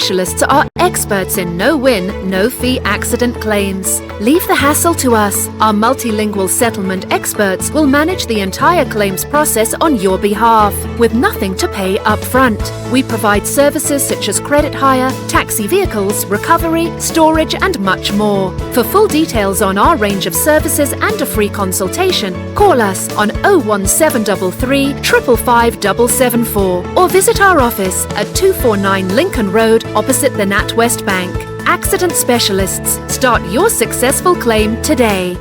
specialists are experts in no-win, no-fee accident claims. Leave the hassle to us. Our multilingual settlement experts will manage the entire claims process on your behalf, with nothing to pay up front. We provide services such as credit hire, taxi vehicles, recovery, storage and much more. For full details on our range of services and a free consultation, call us on 01733 555 774 or visit our office at 249 Lincoln Road opposite the NatWest Bank. Accident Specialists. Start your successful claim today.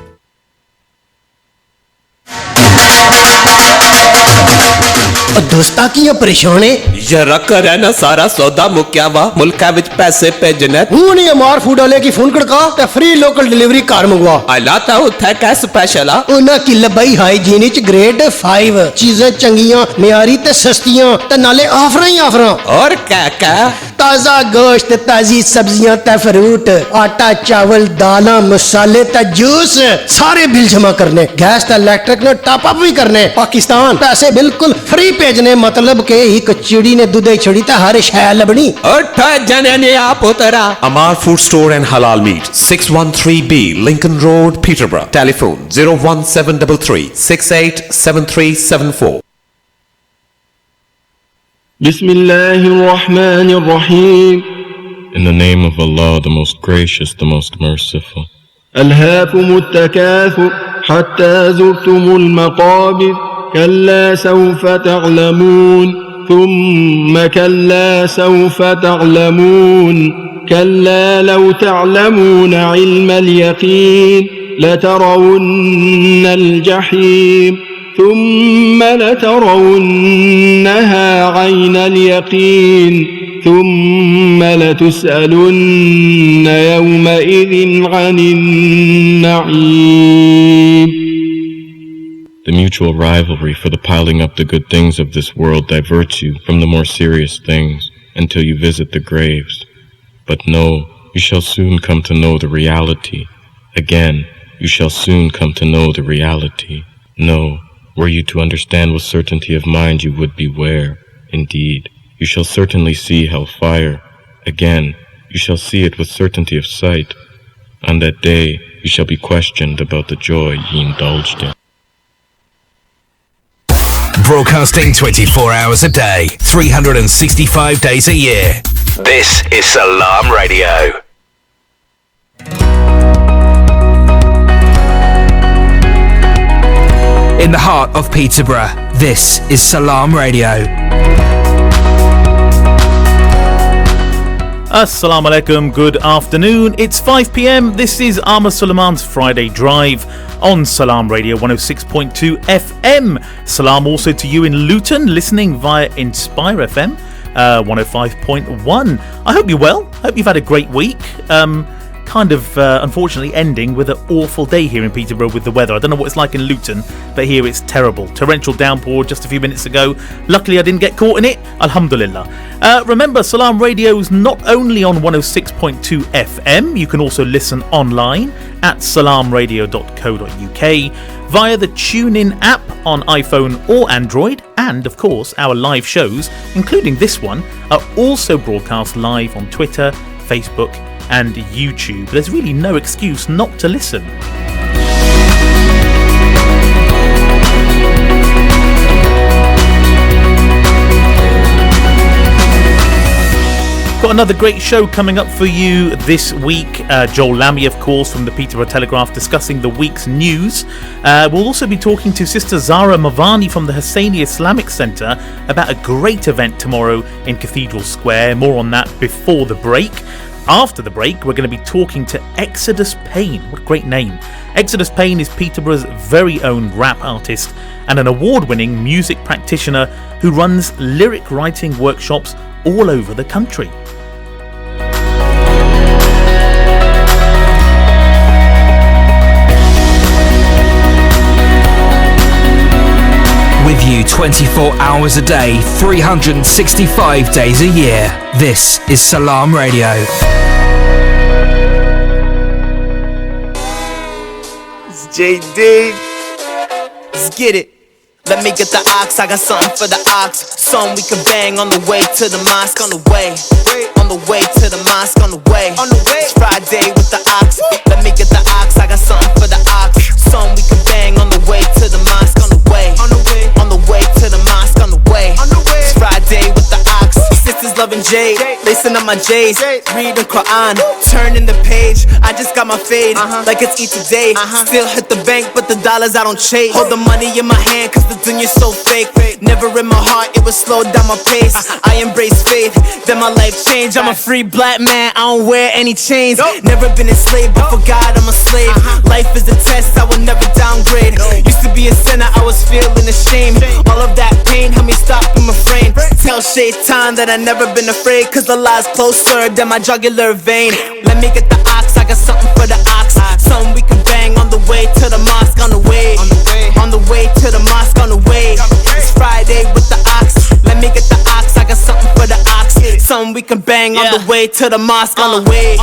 दोस्ता की परेशान है यार कर है ना सारा सौदा मुक्या वा मुल्का विच पैसे भेजने हूं नहीं अमार फूड वाले की फोन खड़का ते फ्री लोकल डिलीवरी कार मंगवा आलाता उथे कै स्पेशल आ ओना की लबाई हाइजीन च ग्रेड 5 चीजें चंगियां मियारी ते सस्तियां ते नाले ऑफर ही ऑफर और क्या ताजा गोश्त ताजी सब्जियां ते फ्रूट आटा चावल दालां मसाले ते जूस सारे बिल जमा करने गैस ते इलेक्ट्रिक ने टॉप अप भी करने पाकिस्तान पैसे बिल्कुल फ्री भेजने मतलब के एक चिड़ी ने दूध छड़ी ते हर शय लबनी और जने ने आप उतरा Amar Food Store and Halal Meat 613B Lincoln Road Peterborough telephone 01733 687374 Bismillahirrahmanirrahim. In the name of Allah, the most gracious, the most merciful. ألهاكم التكاثر حتى زرتم المقابر كلا سوف تعلمون ثم كلا سوف تعلمون كلا لو تعلمون علم اليقين لترون الجحيم ثم لترونها عين اليقين ثم لتسألن يومئذ عن النعيم. The mutual rivalry for the piling up the good things of this world diverts you from the more serious things until you visit the graves. But no, you shall soon come to know the reality. Again, you shall soon come to know the reality. No, were you to understand with certainty of mind, you would beware. Indeed, you shall certainly see hellfire. Again, you shall see it with certainty of sight. On that day, you shall be questioned about the joy ye indulged in. Broadcasting 24 hours a day, 365 days a year. This is Salaam Radio. In the heart of Peterborough, this is Salaam Radio. Assalamu alaikum, good afternoon. It's 5 p.m. This is Amir Sulaiman's Friday Drive on Salaam Radio 106.2 FM. Salam also to you in Luton, listening via Inspire FM 105.1. I hope you're well. Hope you've had a great week. Unfortunately ending with an awful day here in Peterborough with the weather. I don't know what it's like in Luton, but here it's terrible. Torrential downpour just a few minutes ago. Luckily I didn't get caught in it. Alhamdulillah. Remember, Salaam Radio is not only on 106.2 FM, you can also listen online at salamradio.co.uk, via the TuneIn app on iPhone or Android, and of course our live shows, including this one, are also broadcast live on Twitter, Facebook and YouTube. There's really no excuse not to listen. Got another great show coming up for you this week. Joel Lamy, of course, from the Peterborough Telegraph, discussing the week's news. We'll also be talking to Sister Zara Mavani from the Husseini Islamic Centre about a great event tomorrow in Cathedral Square. More on that before the break. After the break, we're going to be talking to Xidus Pain. What a great name. Xidus Pain is Peterborough's very own rap artist and an award-winning music practitioner who runs lyric writing workshops all over the country. With you 24 hours a day, 365 days a year. This is Salaam Radio. It's JD. Let's get it. Let me get the ox, I got something for the ox. Song we can bang on the way to the mosque. On the way to loving Jade, lacing up my J's, reading Quran, turning the page. I just got my fade, like it's eat today. Still hit the bank, but the dollars I don't chase. Hold the money in my hand, cause the dunya's so fake. Never in my heart, it would slow down my pace. I embrace faith, then my life changed. I'm a free black man, I don't wear any chains. Never been enslaved, but for God I'm a slave. Life is a test, I will never downgrade. Used to be a sinner, I was feeling ashamed. All of that pain helped me stop in my frame. Tell Shaitan that I never been afraid, cause the lie's closer than my jugular vein. Let me get the ox, I got something for the ox. Something we can bang on the way to the mosque. On the way, on the way to the mosque. On the way, it's Friday with the ox. Let me get the ox, I got something for the ox. Something we can bang on the way to the mosque. On the way,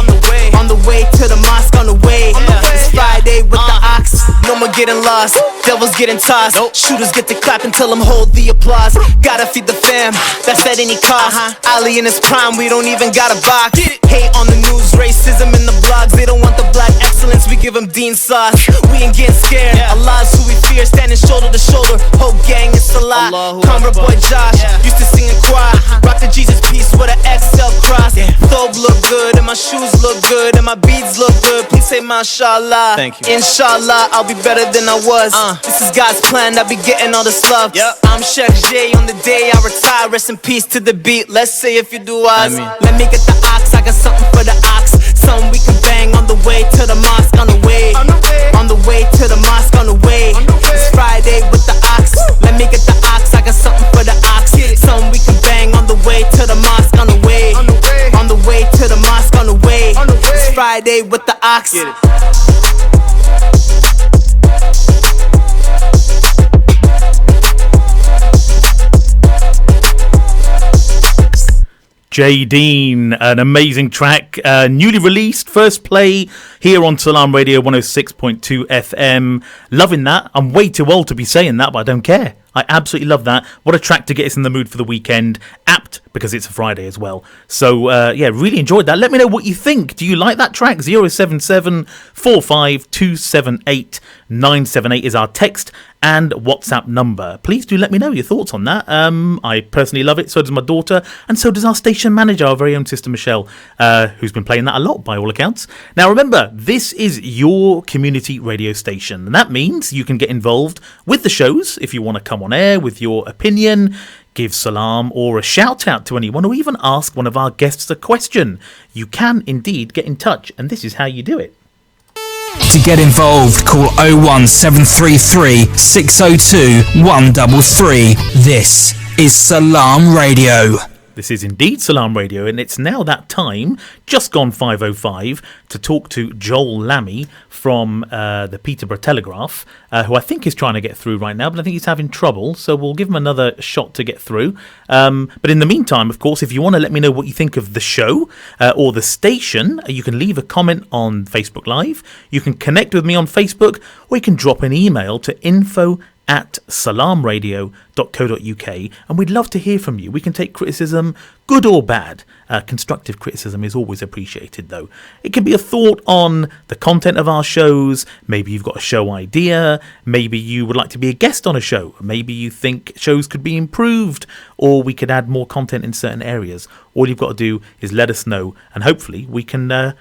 on the way to the mosque. On the way, it's Friday with the ox. No more getting lost, devils getting tossed. Shooters get to clap until I'm hold the applause. Gotta feed the fam, that's at any cost. Ali in his prime, we don't even got a box. Hate on the news, racism in the blogs. They don't want the black excellence, we give them Deen sauce. We ain't getting scared, Allah's who we fear. Standing shoulder to shoulder, whole gang is Salah. Conver boy Josh, used to sing in choir. Rock the Jesus piece with an XL cross. Thobe look good, and my shoes look good, and my beads look good. Please say mashallah. Thank you. Inshallah, I'll be better than I was. This is God's plan, I'll be getting all this love. I'm Chef J on the day I retire. Rest in peace to the beat, let's say if you do us. Let me get the ox, I got something for the ox. Something we can bang on the way to the mosque. On the way, on the way to the mosque. On the way, it's Friday with the ox. Let me get the ox, I got something for the ox. Something we can bang on the way to the mosque. On the way, on the way to the mosque. On the way, it's Friday with the ox. Deen, an amazing track, newly released, first play here on Salaam Radio 106.2 FM. Loving that. I'm way too old to be saying that, but I don't care. I absolutely love that. What a track to get us in the mood for the weekend. Apt because it's a Friday as well. So, yeah, really enjoyed that. Let me know what you think. Do you like that track? 077 45 278 978 is our text and WhatsApp number. Please do let me know your thoughts on that. I personally love it. So does my daughter. And so does our station manager, our very own sister Michelle, who's been playing that a lot by all accounts. Now, remember, this is your community radio station. And that means you can get involved with the shows if you want to come on air with your opinion, give salam or a shout out to anyone, or even ask one of our guests a question. You can indeed get in touch, and this is how you do it. To get involved, call 01733 602 133. This is Salaam Radio. This is indeed Salaam Radio, and it's now that time, just gone 5:05, to talk to Joel Lamy from the Peterborough Telegraph, who I think is trying to get through right now, but I think he's having trouble, so we'll give him another shot to get through. But in the meantime, of course, if you want to let me know what you think of the show or the station, you can leave a comment on Facebook Live, you can connect with me on Facebook, or you can drop an email to info@salamradio.co.uk, and we'd love to hear from you. We can take criticism, good or bad. Constructive criticism is always appreciated, though. It can be a thought on the content of our shows. Maybe you've got a show idea. Maybe you would like to be a guest on a show. Maybe you think shows could be improved, or we could add more content in certain areas. All you've got to do is let us know, and hopefully we can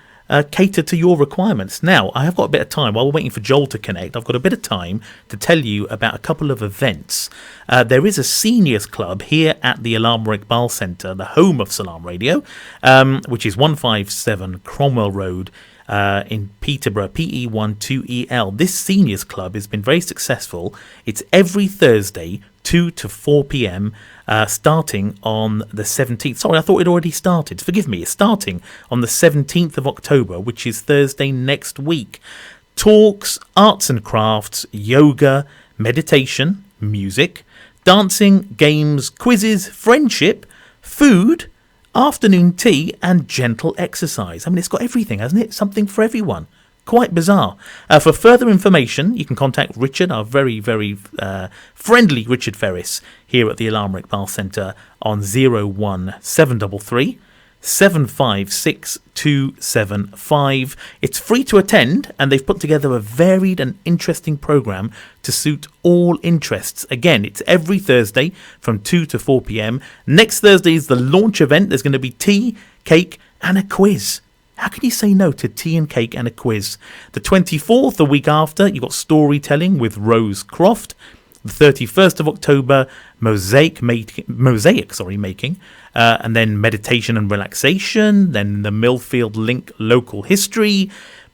cater to your requirements. Now, I have got a bit of time. While we're waiting for Joel to connect, I've got a bit of time to tell you about a couple of events. There is a seniors club here at the Alam Iqbal Centre, the home of Salaam Radio, which is 157 Cromwell Road in Peterborough, PE12EL. This seniors club has been very successful. It's every Thursday, 2 to 4 p.m, starting on the 17th. Sorry, I thought it already started. Forgive me. It's starting on the 17th of October, which is Thursday next week. Talks, arts and crafts, yoga, meditation, music, dancing, games, quizzes, friendship, food, afternoon tea, and gentle exercise. I mean, it's got everything, hasn't it? Something for everyone. Quite bizarre. For further information, you can contact Richard, our very, very friendly Richard Ferris, here at the Alam Iqbal Centre on 01733 756-275. It's free to attend, and they've put together a varied and interesting programme to suit all interests. Again, it's every Thursday from 2 to 4 p.m. Next Thursday is the launch event. There's going to be tea, cake and a quiz. How can you say no to tea and cake and a quiz? The 24th, the week after, you've got storytelling with Rose Croft. The 31st of October, mosaic making, and then meditation and relaxation, then the Millfield Link local history,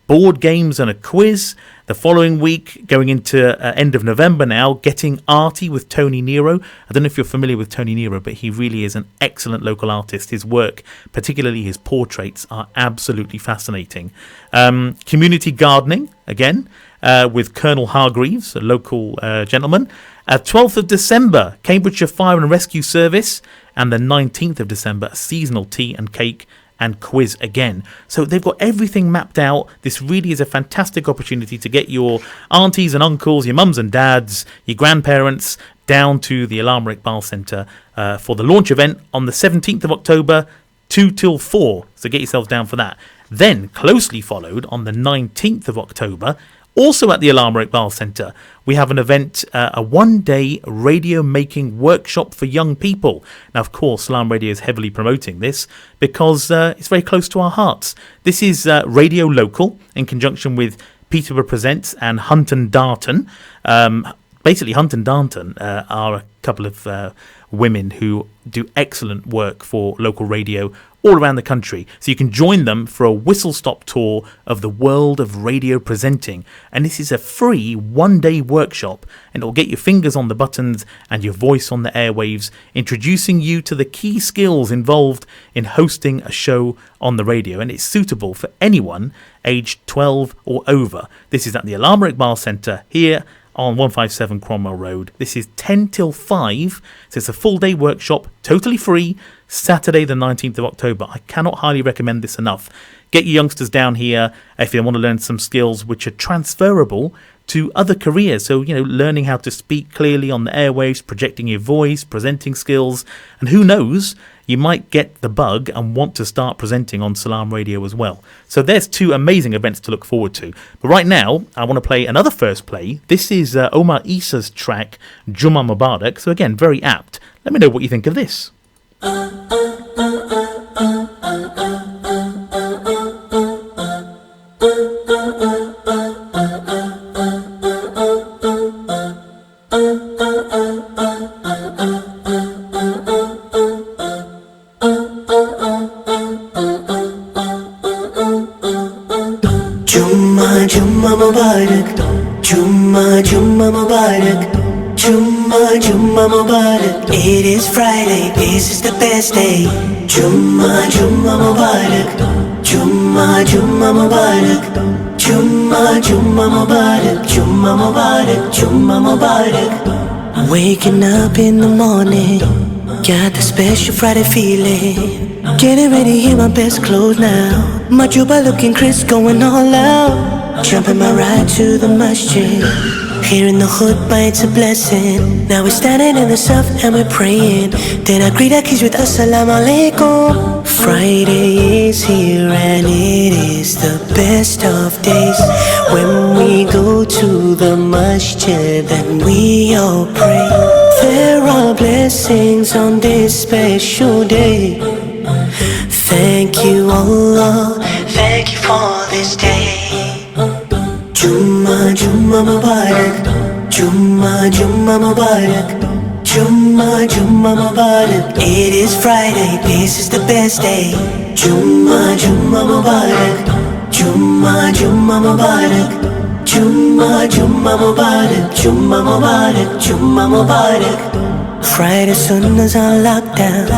board games and a quiz. The following week, going into end of November now, Getting Arty with Tony Nero. I don't know if you're familiar with Tony Nero, but he really is an excellent local artist. His work, particularly his portraits, are absolutely fascinating. Community gardening, again, with Colonel Hargreaves, a local gentleman. 12th of December, Cambridgeshire Fire and Rescue Service. And the 19th of December, a seasonal tea and cake and quiz again. So they've got everything mapped out. This really is a fantastic opportunity to get your aunties and uncles, your mums and dads, your grandparents down to the Alam Iqbal Centre for the launch event on the 17th of October, 2 till 4. So get yourselves down for that. Then, closely followed on the 19th of October, also at the Alam Iqbal Centre, we have an event, a one-day radio making workshop for young people. Now, of course, Salaam Radio is heavily promoting this because it's very close to our hearts. This is Radio Local in conjunction with Peterborough Presents and Hunt and Darton. Basically, Hunt and Darton are a couple of women who do excellent work for local radio all around the country. So you can join them for a whistle-stop tour of the world of radio presenting. And this is a free one-day workshop, and it'll get your fingers on the buttons and your voice on the airwaves, introducing you to the key skills involved in hosting a show on the radio. And it's suitable for anyone aged 12 or over. This is at the Alam Iqbal Centre here on 157 Cromwell Road. This is 10 till 5, so it's a full-day workshop, totally free, Saturday the 19th of October. I cannot highly recommend this enough. Get your youngsters down here if you want to learn some skills which are transferable to other careers. So, learning how to speak clearly on the airwaves, projecting your voice, presenting skills, and who knows, you might get the bug and want to start presenting on Salaam Radio as well. So there's two amazing events to look forward to. But right now, I want to play another first play. This is Omar Issa's track, Juma Mubarak. So again, very apt. Let me know what you think of this. Jumma Mubarak, Jumma Mubarak, Jumma Mubarak. It is Friday, this is the best day. Jumma Mubarak, Jumma Mubarak, Jumma Mubarak, Jumma Mubarak, Jumma Mubarak. Waking up in the morning, got the special Friday feeling. Getting ready in my best clothes now, my juba looking crisp, going all out. Jumping my ride to the masjid, hearing the khutbah, it's a blessing. Now we're standing in the saf and we're praying. Then I greet our kids with Assalamu alaikum. Friday is here and it is the best of days, when we go to the masjid and we all pray. There are blessings on this special day. Thank you Allah, thank you for this day. Jumma Mubarak, Jumma Mubarak, Jumma Mubarak. It is Friday, this is the best day. Jumma Mubarak, Jumma Mubarak, Jumma Mubarak, Jumma Mubarak, Jumma Mubarak. Friday sunnahs on lockdown,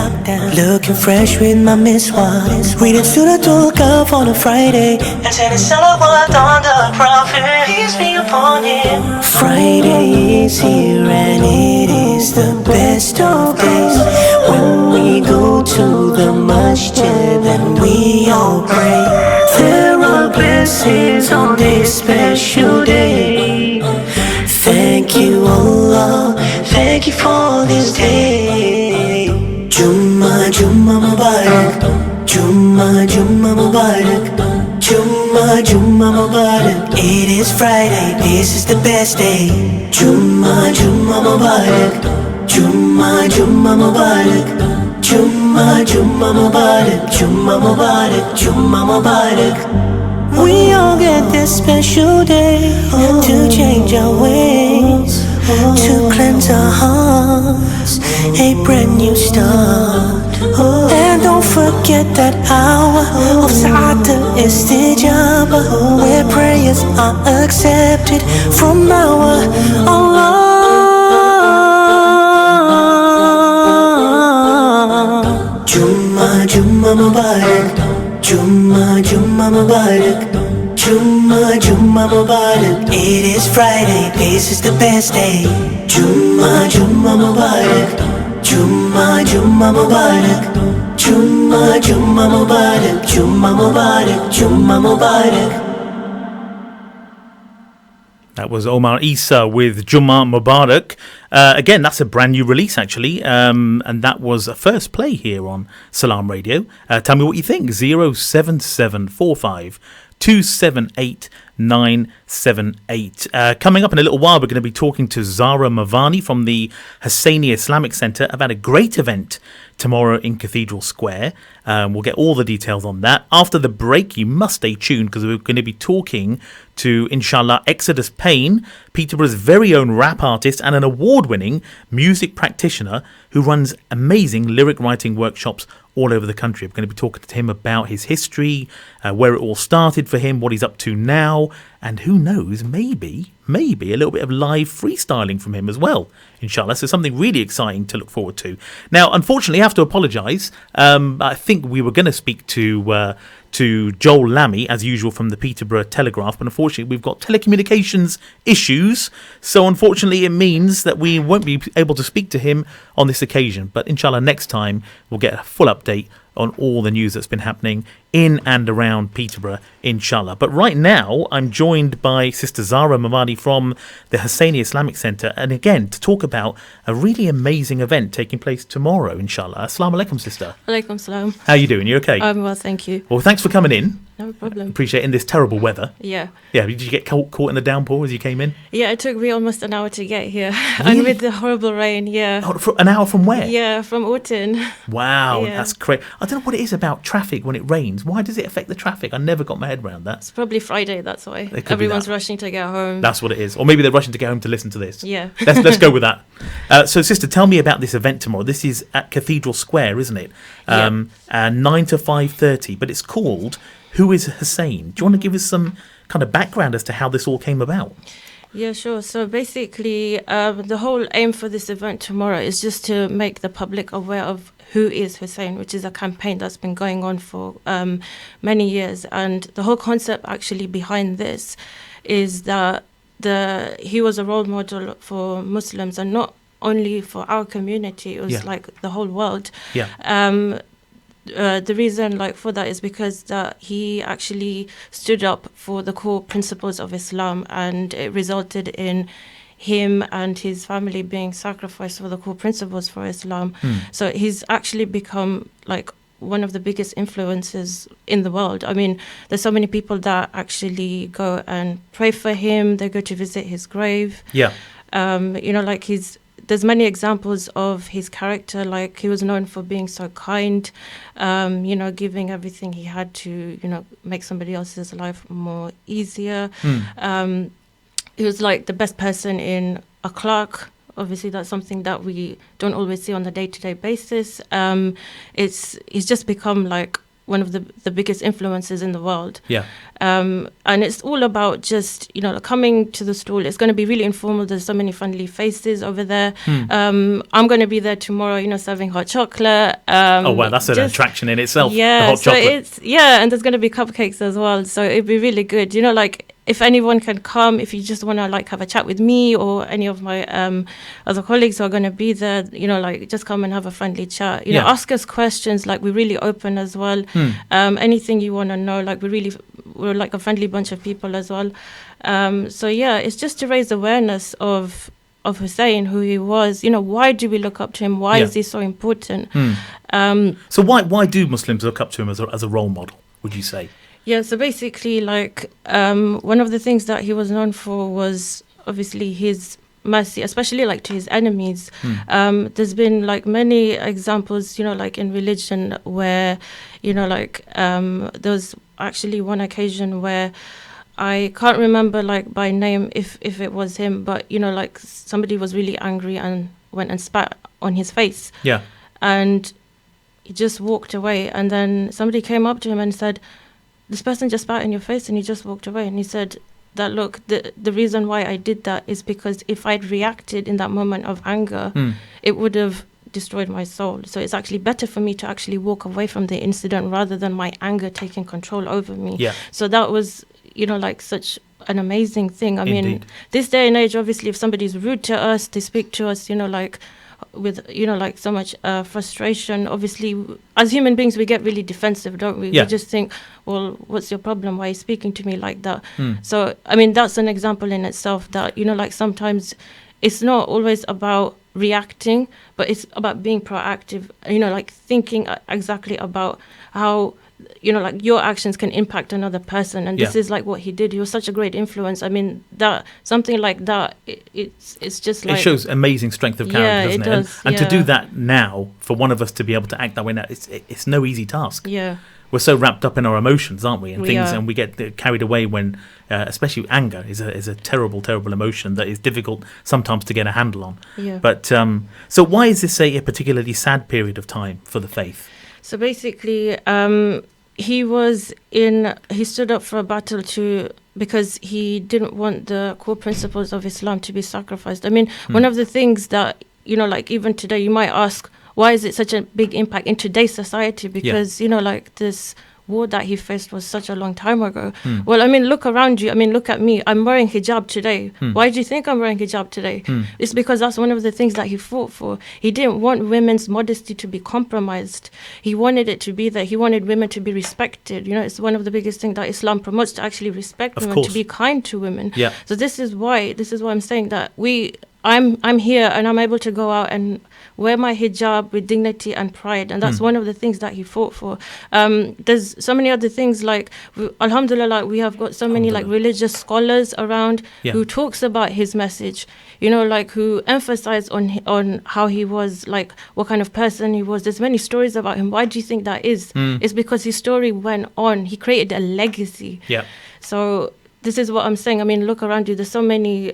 looking fresh with my miswas. Reading Surah Al-Kahf on a Friday, and sending salawat on the Prophet, peace be upon him. Friday is here and it is the best of days, when we go to the masjid and we all pray. There are blessings on this special day. Thank you Allah, thank you for this day. Jumma Mubarak, Jumma Jumma Jumma Mubarak, Jumma Jumma Mubarak. It is Friday, this is the best day. Jumma Jumma Mubarak, Jumma Jumma Mubarak. Jumma Jumma Mubarak, Jumma Mubarak, Jumma Mubarak. We all get this special day to change our ways, to cleanse our hearts, a brand new start. And don't forget that hour of Sa'at al-Istijaba, where prayers are accepted from our Allah. Jumma Jumma Mubarak, Jumma Jumma Mubarak, Jumma Jumma Mubarak. It is Friday, this is the best day. Jumma Jumma Mubarak, Jumma Jumma Mubarak, Jumma Jumma Mubarak, Jumma Mubarak, Jumma Mubarak. That was Omar Isa with Jumma Mubarak. Again, that's a brand new release, actually. And that was a first play here on Salaam Radio. Tell me what you think. 07745 278 978. Coming up in a little while, we're going to be talking to Zara Mavani from the Hussaini Islamic Centre about a great event tomorrow in Cathedral Square. We'll get all the details on that. After the break, you must stay tuned because we're going to be talking to, inshallah, Xidus Pain, Peterborough's very own rap artist and an award-winning music practitioner who runs amazing lyric writing workshops all over the country. We're going to be talking to him about his history, where it all started for him, what he's up to now, and who knows, maybe a little bit of live freestyling from him as well, inshallah. So something really exciting to look forward to. Now, unfortunately, I have to apologise. I think we were going to speak to Joel Lamy, as usual, from the Peterborough Telegraph, but unfortunately we've got telecommunications issues, so unfortunately it means that we won't be able to speak to him on this occasion. But inshallah, next time we'll get a full update on all the news that's been happening in and around Peterborough, inshallah. But right now I'm joined by Sister Zara Mavani from the Hussaini Islamic Centre, and again to talk about a really amazing event taking place tomorrow, inshallah. Assalamu alaikum, sister. Alaikum salam. How are you doing? You okay? I'm well, thank you. Well, thanks for coming in. No problem. Appreciate it in this terrible weather. Yeah. Yeah, did you get caught in the downpour as you came in? Yeah, it took me almost an hour to get here. Really? And with the horrible rain, yeah. Oh, an hour from where? Yeah, from Orton. Wow, Yeah. that's crazy. I don't know what it is about traffic when it rains. Why does it affect the traffic? I never got my head around that. It's probably Friday, that's why. It could be Everyone's that. rushing to get home. That's what it is. Or maybe they're rushing to get home to listen to this. Yeah. Let's go with that. So, sister, tell me about this event tomorrow. This is at Cathedral Square, isn't it? 9 to 5:30. But it's called Who is Hussein? Do you want to give us some kind of background as to how this all came about? Yeah, sure. So basically, the whole aim for this event tomorrow is just to make the public aware of who is Hussein, which is a campaign that's been going on for many years. And the whole concept actually behind this is that he was a role model for Muslims, and not only for our community, it was like the whole world. Yeah. The reason for that is because he actually stood up for the core principles of Islam, and it resulted in him and his family being sacrificed for the core principles for Islam. So he's actually become one of the biggest influences in the world. I mean, there's so many people that actually go and pray for him. They go to visit his grave. Yeah. There's many examples of his character. Like, he was known for being so kind, giving everything he had to, make somebody else's life more easier. He was like the best person in akhlaq. Obviously, that's something that we don't always see on a day-to-day basis. He's just become one of the biggest influences in the world. Yeah. And it's all about just, coming to the stall. It's going to be really informal. There's so many friendly faces over there. I'm going to be there tomorrow, serving hot chocolate. Oh, wow, that's an attraction in itself, yeah, the hot chocolate. And there's going to be cupcakes as well. So it'd be really good. If anyone can come, if you just want to have a chat with me or any of my other colleagues who are going to be there, just come and have a friendly chat. Ask us questions. We're really open as well. Anything you want to know, we're like a friendly bunch of people as well. It's just to raise awareness of of Hussein, who he was. Why do we look up to him? Why is he so important? So why do Muslims look up to him as a role model, would you say? Yeah, so basically, one of the things that he was known for was obviously his mercy, especially to his enemies. There's been many examples, in religion where, there was actually one occasion where I can't remember by name if it was him, but somebody was really angry and went and spat on his face. Yeah. And he just walked away, and then somebody came up to him and said, "This person just spat in your face," and he just walked away. And he said that, look, the reason why I did that is because if I'd reacted in that moment of anger, it would have destroyed my soul. So it's actually better for me to actually walk away from the incident rather than my anger taking control over me. Yeah. So that was, such an amazing thing. I Indeed. mean, this day and age, obviously, if somebody's rude to us, they speak to us, with so much frustration. Obviously, as human beings, we get really defensive, don't we? Yeah. We just think, well, what's your problem? Why are you speaking to me like that? So I mean, that's an example in itself that sometimes it's not always about reacting, but it's about being proactive, thinking exactly about how your actions can impact another person. And this is what he did. He was such a great influence. I mean, that something like that, it's just it shows amazing strength of character, doesn't it? Does, and to do that now, for one of us to be able to act that way now, it's no easy task. Yeah. We're so wrapped up in our emotions, aren't we? And We are. and we get carried away when, especially anger is a terrible, terrible emotion that is difficult sometimes to get a handle on. Yeah. But so why is this a particularly sad period of time for the faith? So basically, he stood up for a battle because he didn't want the core principles of Islam to be sacrificed. I mean, one of the things that, even today you might ask, why is it such a big impact in today's society? Because, this war that he faced was such a long time ago. Well, I mean, look around you. I mean, look at me. I'm wearing hijab today. Why do you think I'm wearing hijab today? It's because that's one of the things that he fought for. He didn't want women's modesty to be compromised. He wanted it to be there. He wanted women to be respected. It's one of the biggest things that Islam promotes, to actually respect women, to be kind to women. Yeah. So this is why I'm saying that I'm here and I'm able to go out and wear my hijab with dignity and pride, and that's one of the things that he fought for. There's so many other things, alhamdulillah, we have got so many religious scholars around who talks about his message, who emphasize on how he was, what kind of person he was. There's many stories about him. Why do you think that is? It's because his story went on. He created a legacy. Yeah. So this is what I'm saying. I mean, look around you. There's so many,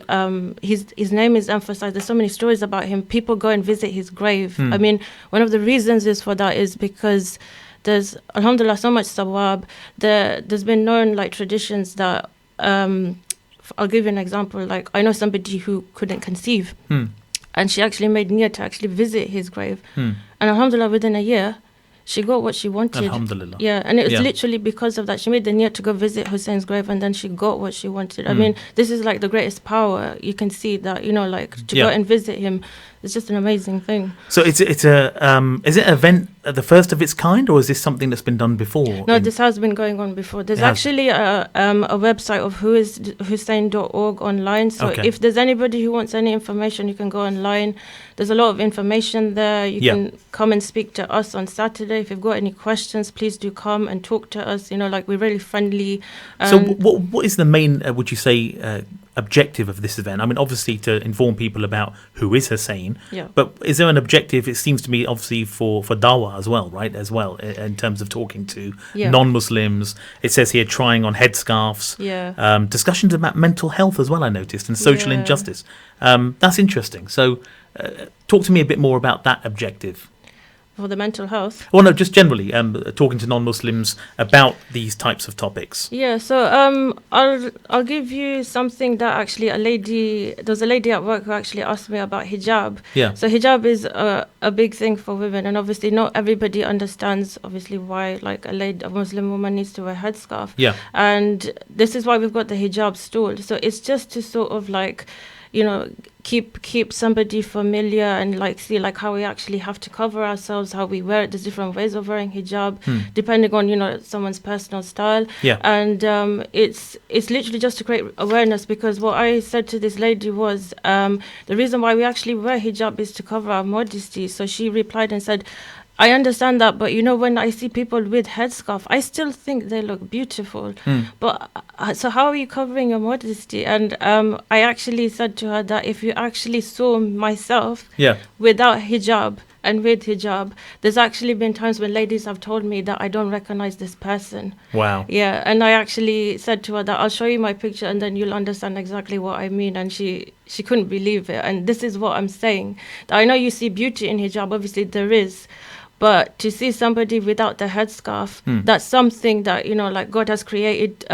his name is emphasized. There's so many stories about him. People go and visit his grave. I mean, one of the reasons for that is because there's, alhamdulillah, so much sawab. There's been known, traditions that, I'll give you an example. I know somebody who couldn't conceive. And she actually made niyyah to actually visit his grave. And alhamdulillah, within a year, she got what she wanted. Alhamdulillah. Yeah, and it was literally because of that. She made the niyyah to go visit Hussein's grave, and then she got what she wanted. I mean, this is the greatest power. You can see that, to go and visit him. It's just an amazing thing. So is it an event the first of its kind, or is this something that's been done before? No, this has been going on before. There's actually a website of whoishussein.org online. So if there's anybody who wants any information, you can go online. There's a lot of information there. You can come and speak to us on Saturday. If you've got any questions, please do come and talk to us. We're really friendly. So what is the main, would you say, objective of this event? I mean, obviously to inform people about who is Hussein, but is there an objective, it seems to me, obviously for dawah as well, right, in terms of talking to non-Muslims? It says here trying on headscarves, discussions about mental health as well, I noticed, and social injustice. That's interesting. So talk to me a bit more about that objective. For the mental health? Well, no, just generally talking to non-Muslims about these types of topics. Yeah, so I'll give you something that actually there was a lady at work who actually asked me about hijab. Yeah. So hijab is a big thing for women, and obviously not everybody understands obviously why a Muslim woman needs to wear a headscarf. Yeah. And this is why we've got the hijab stall. So it's just to sort of keep somebody familiar and like see like how we actually have to cover ourselves, how we wear it. There's different ways of wearing hijab depending on someone's personal style. And it's literally just to create awareness, because what I said to this lady was the reason why we actually wear hijab is to cover our modesty. So she replied and said, I understand that, but when I see people with headscarf, I still think they look beautiful. But so how are you covering your modesty? And I actually said to her that if you actually saw myself without hijab and with hijab, there's actually been times when ladies have told me that I don't recognize this person. Wow. Yeah, and I actually said to her that I'll show you my picture and then you'll understand exactly what I mean. And she couldn't believe it. And this is what I'm saying. I know you see beauty in hijab, obviously there is. But to see somebody without the headscarf, that's something that, like God has created.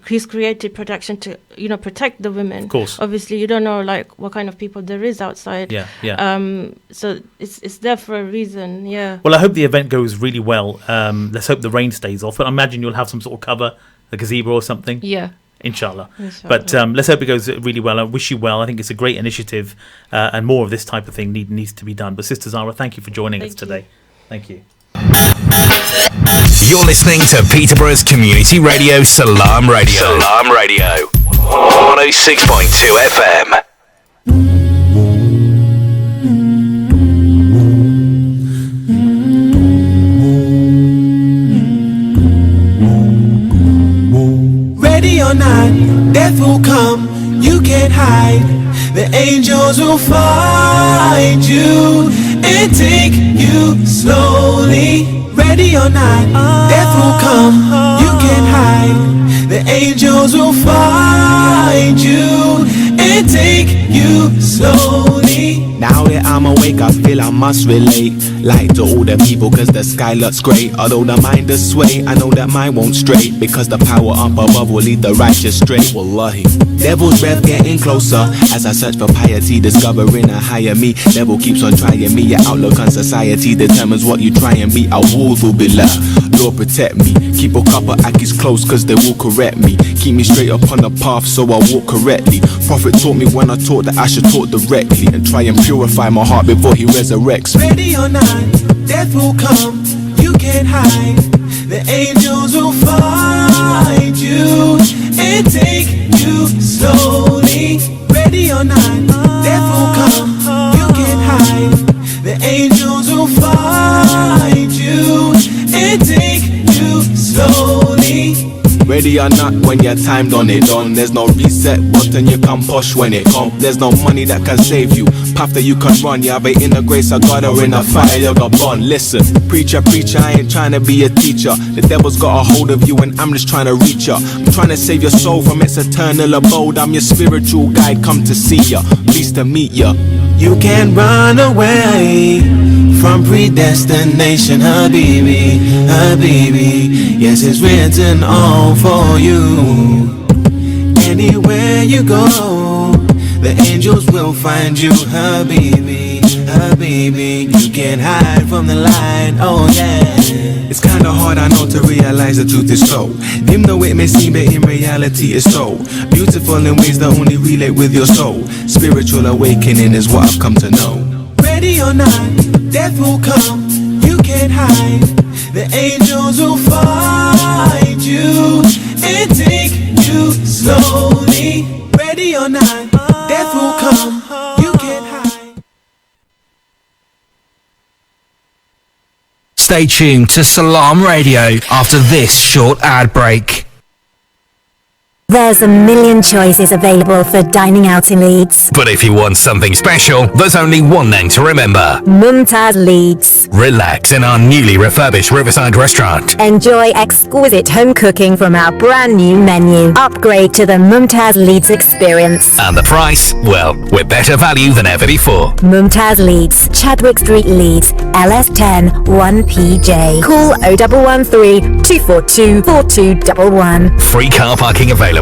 He's created protection to, protect the women. Of course. Obviously, you don't know, like, what kind of people there is outside. So it's there for a reason, Well, I hope the event goes really well. Let's hope the rain stays off. But I imagine you'll have some sort of cover, a gazebo or something. Inshallah. But let's hope it goes really well. I wish you well. I think it's a great initiative, and more of this type of thing needs to be done. But Sister Zara, thank you for joining us today. Thank you. You're listening to Peterborough's community radio, Salaam Radio. Salaam Radio, 106.2 FM. Ready or not, death will come, you can't hide. The angels will find you and take you slowly. Ready or not, death will come, you can't hide. The angels will find you and take you slowly. Now that I'm awake, I feel I must relate, like to all the people, cause the sky looks great. Although the mind does sway, I know that mine won't stray, because the power up above will lead the righteous straight. Wallahi, devil's breath getting closer as I search for piety, discovering a higher me. Devil keeps on trying me, your outlook on society determines what you try and be. A'udhu billah, Lord protect me. Keep a couple akis close, cause they will correct me. Keep me straight up on the path so I walk correctly. Prophet taught me when I taught that I should talk directly, and try and purify my heart before he resurrects me. Ready or not, death will come, you can't hide. The angels will find you and take you slowly. Ready or not, death will come, you can't hide. The angels will find you and take you slowly. Ready or not, when you're timed on it on. There's no reset button, you can push when it come. There's no money that can save you, path that you can run. You have it in the grace of God or in a fire you got born. Listen, preacher, I ain't trying to be a teacher. The devil's got a hold of you and I'm just trying to reach ya. I'm trying to save your soul from its eternal abode. I'm your spiritual guide, come to see ya, pleased to meet ya. You can't run away from predestination, Habibi, Habibi. Yes, it's written all for you. Anywhere you go, the angels will find you, Habibi, Habibi. You can't hide from the light, oh yeah. It's kinda hard, I know, to realize the truth is so. Even though it may seem, but in reality it's so beautiful in ways that only relate with your soul. Spiritual awakening is what I've come to know. Ready or not, death will come, you can't hide. The angels will find you and take you slowly. Ready or not, death will come, you can't hide. Stay tuned to Salaam Radio after this short ad break. There's a million choices available for dining out in Leeds. But if you want something special, there's only one name to remember. Mumtaz Leeds. Relax in our newly refurbished Riverside restaurant. Enjoy exquisite home cooking from our brand new menu. Upgrade to the Mumtaz Leeds experience. And the price? Well, we're better value than ever before. Mumtaz Leeds, Chadwick Street, Leeds, LS10 1PJ. Call 0113 242 4211. Free car parking available.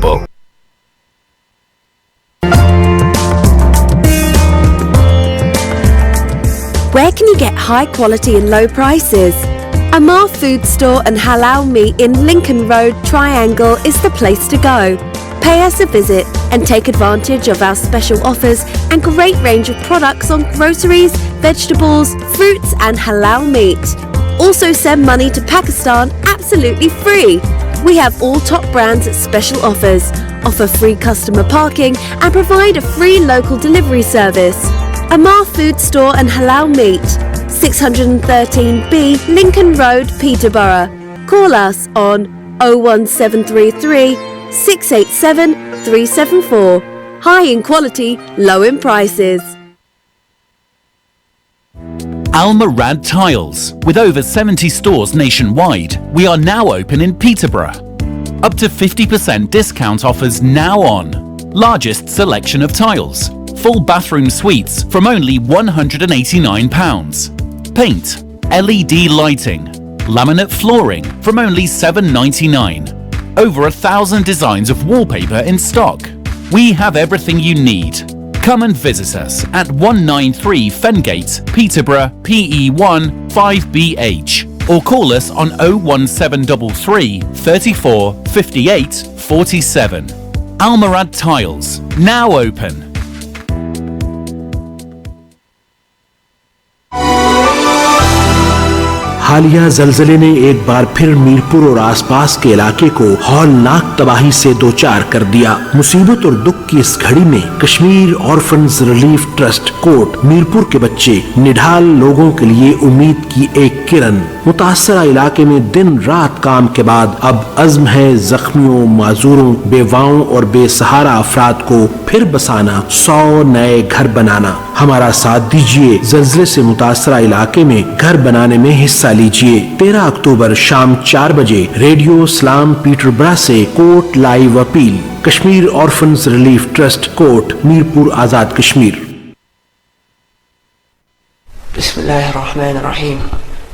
Where can you get high quality and low prices? Amir Food Store and Halal Meat in Lincoln Road, Triangle is the place to go. Pay us a visit and take advantage of our special offers and great range of products on groceries, vegetables, fruits and halal meat. Also send money to Pakistan absolutely free. We have all top brands at special offers, offer free customer parking and provide a free local delivery service. Amir Food Store and Halal Meat, 613B Lincoln Road, Peterborough. Call us on 01733 687 374. High in quality, low in prices. Almarad Tiles. With over 70 stores nationwide, we are now open in Peterborough. Up to 50% discount offers now on. Largest selection of tiles. Full bathroom suites from only £189. Paint, LED lighting, laminate flooring from only £7.99. Over 1,000 designs of wallpaper in stock. We have everything you need. Come and visit us at 193 Fengate, Peterborough, PE1 5BH, or call us on 01733 34 58 47. Almarad Tiles, now open. हालिया जलजले ने एक बार फिर मीरपुर और आसपास के इलाके को हौलनाक तबाही से दो चार कर दिया। मुसीबत और दुख की इस घड़ी में Kashmir orphans relief trust Kot Mirpur के बच्चे निढाल लोगों के लिए उम्मीद की एक किरण। मुतासरा इलाके में दिन रात काम के बाद अब अज़्म है जख्मियों, माजूरों, बेवाओं और बेसहारा अफराद को फिर बसाना, 100 नए घर बनाना। हमारा साथ दीजिए, जलजले से मुतासरा इलाके में घर बनाने में हिस्सा लीजिए। 13 अक्टूबर शाम 4 बजे रेडियो सलाम पीटरबरा से court live appeal. Kashmir orphans relief trust court, Mirpur, Azad Kashmir. Bismillahirrahmanirrahim.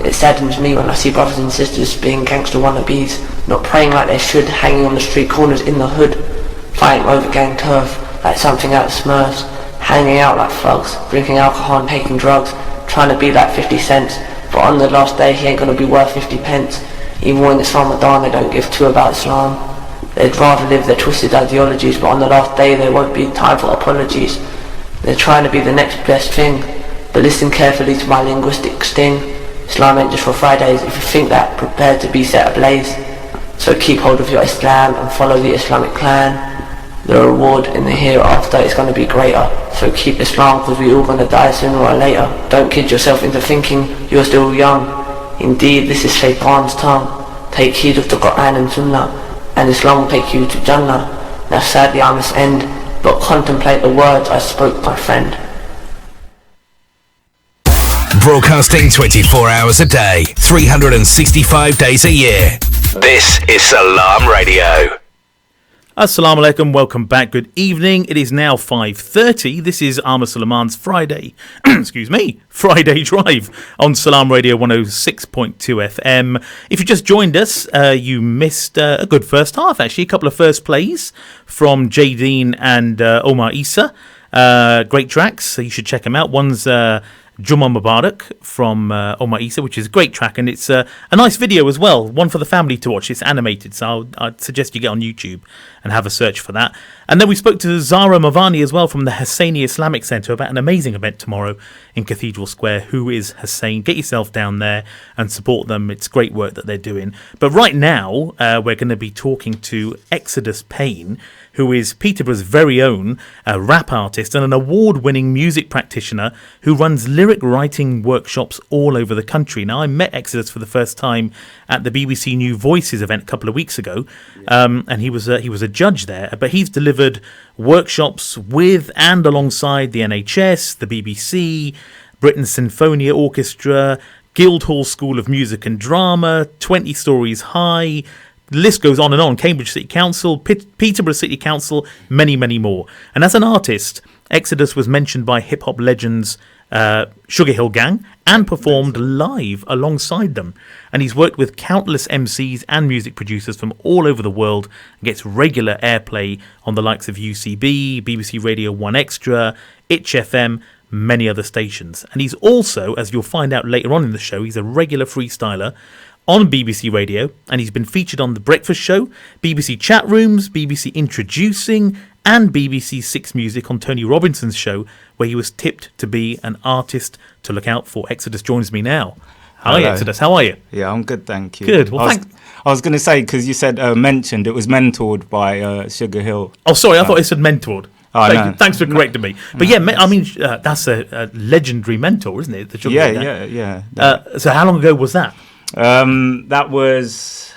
It saddens me when I see brothers and sisters being gangster wannabes, not praying like they should, hanging on the street corners in the hood, fighting over gang turf like something out of Smurfs, hanging out like thugs, drinking alcohol and taking drugs, trying to be like 50 cents, but on the last day he ain't gonna be worth 50 pence. Even when it's Ramadan they don't give two about Islam. They'd rather live their twisted ideologies, but on the last day there won't be time for apologies. They're trying to be the next best thing, but listen carefully to my linguistic sting. Islam ain't just for Fridays. If you think that, prepare to be set ablaze. So keep hold of your Islam and follow the Islamic clan. The reward in the hereafter is going to be greater. So keep Islam, because we all going to die sooner or later. Don't kid yourself into thinking you're still young. Indeed, this is Shaitan's tongue. Take heed of the Quran and Sunnah, and Islam will take you to Jannah. Now sadly I must end, but contemplate the words I spoke, my friend. Broadcasting 24 hours a day, 365 days a year. This is Salaam Radio. Assalamu alaikum, welcome back, good evening. It is now 5:30. This is Amir Sulaiman's Friday, Friday Drive on Salaam Radio 106.2 FM. If you just joined us, you missed a good first half, actually. A couple of first plays from Deen and Omar Issa. Great tracks, so you should check them out. One's Jumma Mubarak from Omar Issa, which is a great track, and it's a nice video as well, one for the family to watch. It's animated, so I'd suggest you get on YouTube and have a search for that. And then we spoke to Zara Mavani as well from the Husseini Islamic Centre about an amazing event tomorrow in Cathedral Square. Who is Hussein? Get yourself down there and support them. It's great work that they're doing. But right now, we're going to be talking to Xidus Pain, who is Peterborough's very own rap artist and an award-winning music practitioner who runs lyric writing workshops all over the country. Now, I met Xidus for the first time at the BBC New Voices event a couple of weeks ago, and he was a judge there. But he's delivered workshops with and alongside the NHS, the BBC, Britain's Sinfonia Orchestra, Guildhall School of Music and Drama, 20 Stories High. The list goes on and on. Cambridge City Council, Peterborough City Council, many, many more. And as an artist, Xidus was mentioned by hip-hop legends Sugar Hill Gang and performed live alongside them. And he's worked with countless MCs and music producers from all over the world and gets regular airplay on the likes of UCB, BBC Radio 1 Extra, Itch FM, many other stations. And he's also, as you'll find out later on in the show, he's a regular freestyler on BBC Radio, and he's been featured on The Breakfast Show, BBC Chat Rooms, BBC Introducing, and BBC Six Music on Tony Robinson's show, where he was tipped to be an artist to look out for. Xidus joins me now. Hi, Xidus. How are you? Yeah, I'm good, thank you. Good. Well, thanks. I was going to say, because you said mentioned, it was mentored by Sugar Hill. Oh, sorry, I thought it said mentored. Thanks for correcting me. But I mean, that's a legendary mentor, isn't it? The Sugar Hill guy? Yeah. So how long ago was that? That was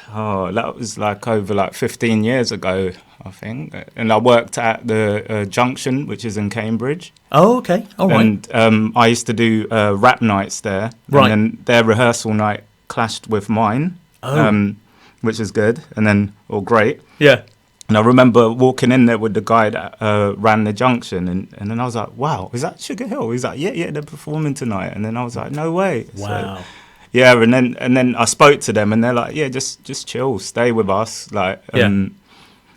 like over like 15 years ago, I think. And I worked at the Junction, which is in Cambridge. Oh, okay. All right. And I used to do rap nights there. Right. And then their rehearsal night clashed with mine. Oh. Which is good, and then great. Yeah. And I remember walking in there with the guy that ran the Junction, and then I was like, "Wow, is that Sugar Hill?" He's like, "Yeah, they're performing tonight." And then I was like, "No way!" Wow. So, yeah, and then I spoke to them, and they're like, "Yeah, just chill, stay with us." Like,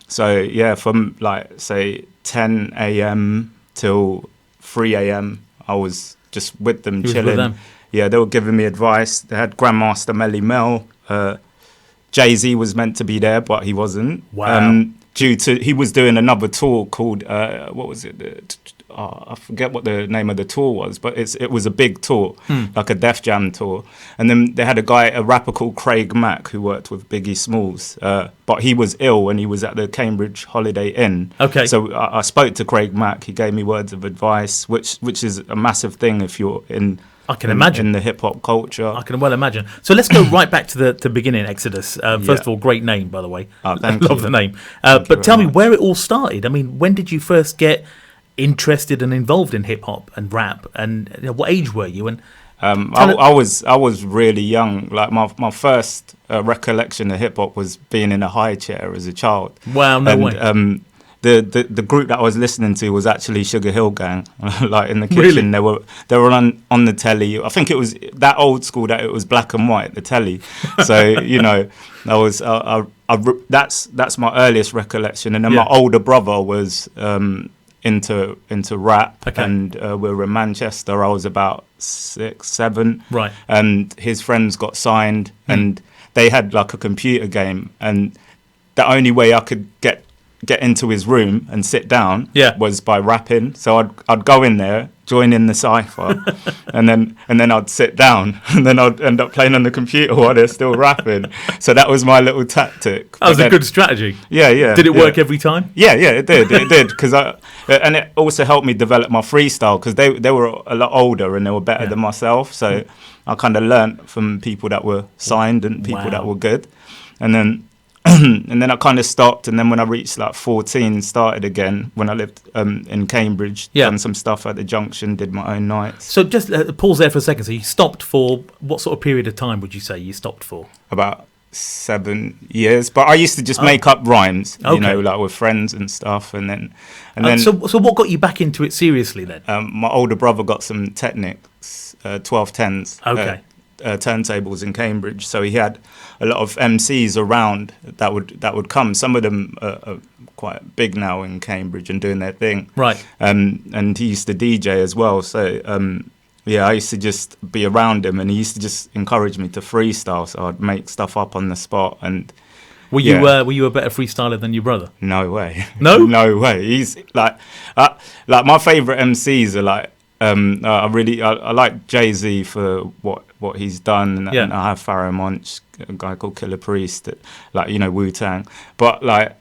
so yeah, from like say 10 a.m. till 3 a.m. I was just with them chilling. With them. Yeah, they were giving me advice. They had Grandmaster Melly Mel. Jay-Z was meant to be there, but he wasn't. Wow. Due to he was doing another tour called what was it? I forget what the name of the tour was, but it was a big tour, like a Def Jam tour. And then they had a rapper called Craig Mack who worked with Biggie Smalls, but he was ill when he was at the Cambridge Holiday Inn. Okay. So I spoke to Craig Mack. He gave me words of advice, which is a massive thing if you're in. I can imagine. In the hip-hop culture. I can well imagine. So let's go right back to the beginning, Xidus. First of all, great name, by the way. Thank Love you. the name. But tell me where it all started. I mean, when did you first get interested and involved in hip-hop and rap? And what age were you? And I was really young. Like my first recollection of hip-hop was being in a high chair as a child. Wow, no way. The group that I was listening to was actually Sugar Hill Gang. Like in the kitchen, really? they were on the telly. I think it was that old school that it was black and white, the telly. So I was that's my earliest recollection. And then my older brother was into rap, and we were in Manchester. I was about 6, 7, right? And his friends got signed, and they had like a computer game, and the only way I could get into his room and sit down was by rapping. So I'd go in there, join in the cypher, and then I'd sit down, and then I'd end up playing on the computer while they're still rapping. So that was my little tactic. That was a good strategy. Yeah. Did it work every time? Yeah, it did. It did, because and it also helped me develop my freestyle, because they were a lot older and they were better than myself. So I kind of learnt from people that were signed and people that were good, and then. And then I kind of stopped, and then when I reached like 14, started again when I lived in Cambridge, done some stuff at the Junction, did my own nights. So just pause there for a second. So you stopped for what sort of period of time would you say you stopped for? About 7 years, but I used to just make up rhymes, like with friends and stuff, and then. So what got you back into it seriously then? My older brother got some Technics 1210s. Okay. Turntables in Cambridge, so he had a lot of MCs around that would come. Some of them are quite big now in Cambridge and doing their thing, right? And he used to DJ as well, so I used to just be around him, and he used to just encourage me to freestyle. So I'd make stuff up on the spot. And were you a better freestyler than your brother? No way. No way. He's like my favorite MCs are like. I like Jay-Z for what he's done, and I have Pharaoh Monch, a guy called Killer Priest, Wu-Tang. But like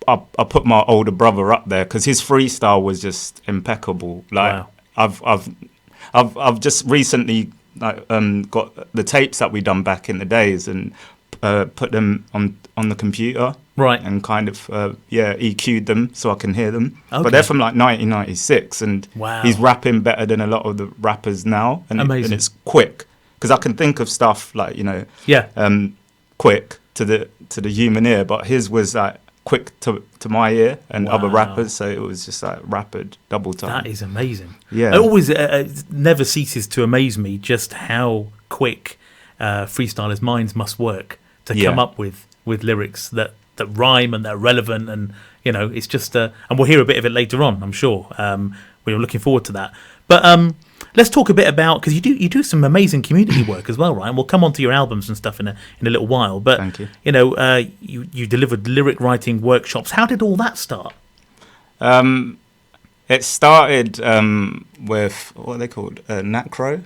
I put my older brother up there because his freestyle was just impeccable. Like I've just recently got the tapes that we done back in the days and put them on the computer. Right. And kind of, EQ'd them so I can hear them. Okay. But they're from like 1996, and he's rapping better than a lot of the rappers now. And amazing. And it's quick, because I can think of stuff like, quick to the human ear, but his was like quick to my ear and other rappers, so it was just like rapid, double time. That is amazing. Yeah. It always never ceases to amaze me just how quick freestylers' minds must work to come up with lyrics that rhyme and that are relevant, and it's just and we'll hear a bit of it later on, I'm sure. We're looking forward to that. But Let's talk a bit about, because you do some amazing community work as well, right? And we'll come on to your albums and stuff in a little while. But Thank you. You delivered lyric writing workshops. How did all that start? It started with what are they called? NACRO.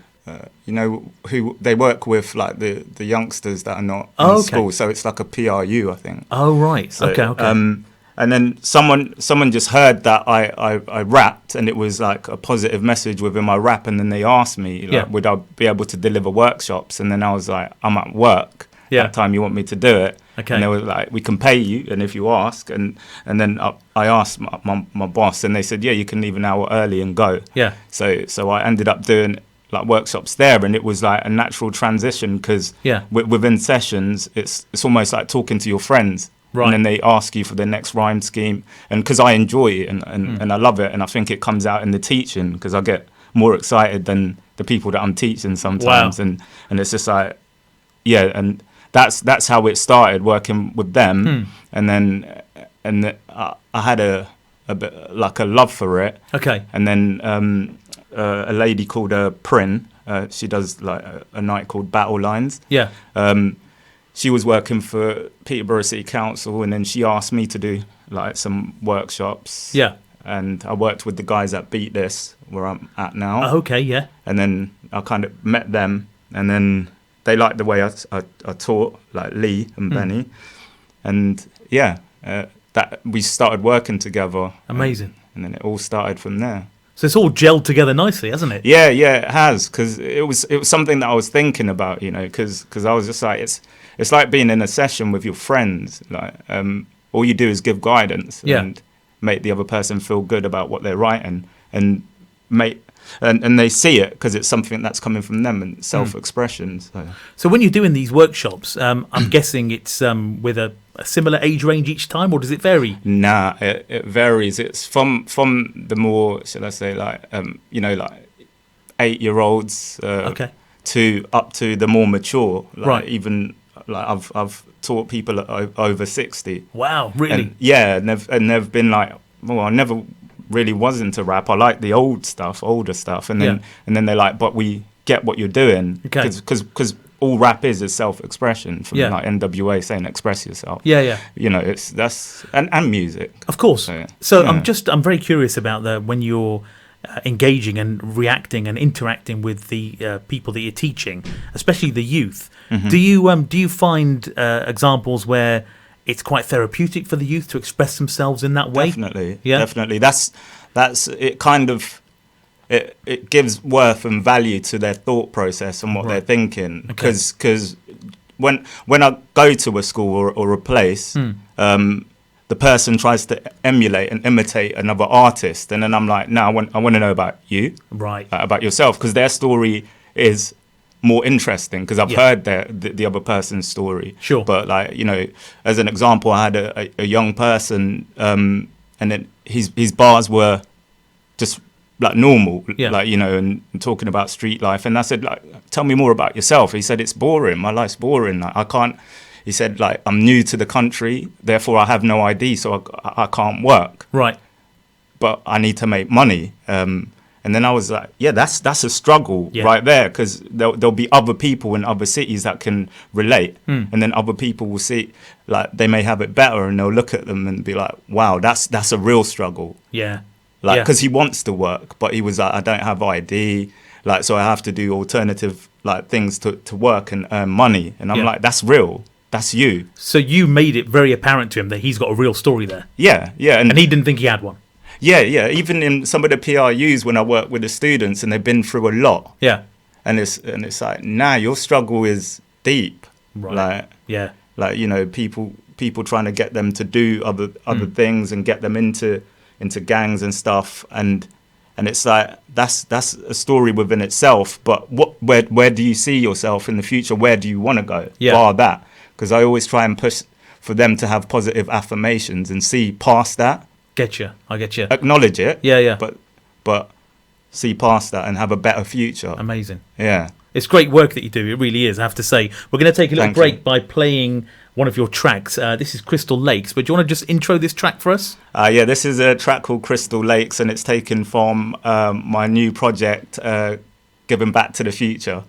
Who they work with, like the youngsters that are not in school. So it's like a PRU, I think. Oh right. So, okay. And then someone just heard that I rapped, and it was like a positive message within my rap. And then they asked me, like, would I be able to deliver workshops? And then I was like, I'm at work. That time you want me to do it? Okay. And they were like, we can pay you, and if you ask. And then I asked my boss, and they said, yeah, you can leave an hour early and go. Yeah. So I ended up doing like workshops there, and it was like a natural transition because within sessions, it's almost like talking to your friends. Right. And then they ask you for the next rhyme scheme. And because I enjoy it and I love it, and I think it comes out in the teaching because I get more excited than the people that I'm teaching sometimes. Wow. And it's just like, and that's how it started, working with them. And then I had a bit like a love for it. Okay. And then a lady called Prin, she does like a night called Battle Lines. Yeah. She was working for Peterborough City Council, and then she asked me to do like some workshops. Yeah. And I worked with the guys at Beat This, where I'm at now. Oh, okay, yeah. And then I kind of met them, and then they liked the way I taught, like Lee and Benny. And that we started working together. Amazing. And then it all started from there. So it's all gelled together nicely, hasn't it? Yeah, it has, because it was something that I was thinking about, because I was just like, it's like being in a session with your friends. Like, all you do is give guidance and make the other person feel good about what they're writing, and they see it because it's something that's coming from them and self-expression. So when you're doing these workshops, I'm guessing it's with a similar age range each time, or does it vary? Nah, it varies. It's from the more, shall I say, like like 8-year-olds to up to the more mature. Like, right. Even like I've taught people over 60. Wow, really? And they've been like, well, I never really was into rap. I like the older stuff, and then they're like, but we get what you're doing, because all rap is self-expression from like NWA saying express yourself. That's and music, of course. So I'm very curious about when you're engaging and reacting and interacting with the people that you're teaching, especially the youth. Do you find examples where it's quite therapeutic for the youth to express themselves in that way? Definitely. That's it. Kind of it gives worth and value to their thought process and what they're thinking. Because when I go to a school or a place, the person tries to emulate and imitate another artist, and then I'm like, no, I want to know about you, right? About yourself, because their story is more interesting, because I've heard the other person's story. Sure. But like, as an example, I had a young person, and then his bars were just like normal, like, and talking about street life. And I said, like, tell me more about yourself. He said, it's boring. My life's boring. Like, I can't. He said, like, I'm new to the country, therefore I have no ID, so I can't work. Right. But I need to make money. And then I was like, that's a struggle right there, because there'll be other people in other cities that can relate. And then other people will see, like, they may have it better, and they'll look at them and be like, wow, that's a real struggle. Yeah. Like, because he wants to work, but he was like, I don't have ID, like, so I have to do alternative like things to work and earn money. And I'm like, that's real. That's you. So you made it very apparent to him that he's got a real story there. Yeah. And he didn't think he had one. Yeah. Even in some of the PRUs, when I work with the students and they've been through a lot. Yeah. And it's like, nah, your struggle is deep. Right. Like, people trying to get them to do other things and get them into gangs and stuff. And it's like, that's a story within itself. But where do you see yourself in the future? Where do you want to go? Bar that. Because I always try and push for them to have positive affirmations and see past that. I get you. Acknowledge it. Yeah. But see past that and have a better future. Amazing. Yeah. It's great work that you do. It really is, I have to say. We're going to take a little break by playing one of your tracks. This is Crystal Lakes. But do you want to just intro this track for us? This is a track called Crystal Lakes, and it's taken from my new project giving back to the future.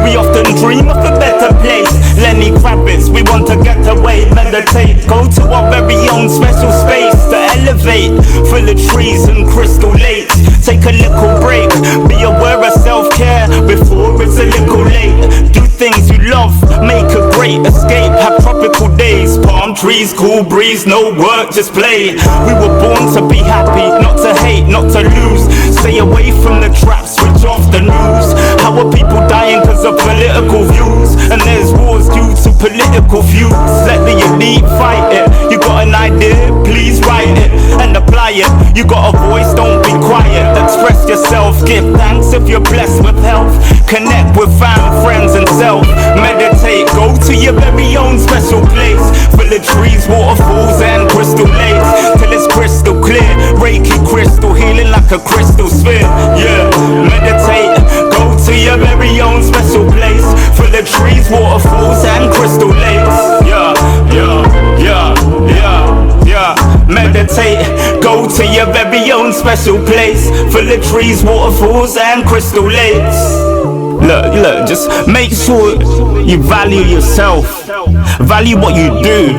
We often dream of a better place. Lenny Kravitz, we want to get away, meditate, go to our very own special space to elevate, full of trees and crystal lakes. Take a little break, be aware of self-care before it's a little late. Do things you love, make a great escape, have tropical days, palm trees, cool breeze, no work, just play. We were born to be happy, not to hate, not to lose. Stay away from the trap, switch off the news. How are people dying because of political views? And there's wars due to political feuds. Let the elite fight it. You got an idea, please write it and apply it. You got a voice, don't be quiet. Express yourself, give thanks if you're blessed with health. Connect with fam, friends and self. Meditate, go to your very own special place, full of trees, waterfalls and crystal lakes, till it's crystal clear. Reiki crystal, healing like a crystal sphere. Yeah, meditate, go to your very own special place, full of trees, waterfalls and crystal lakes. Yeah, yeah, yeah, yeah, yeah. Meditate, go to your very own special place, full of trees, waterfalls and crystal lakes. Look, just make sure you value yourself, value what you do.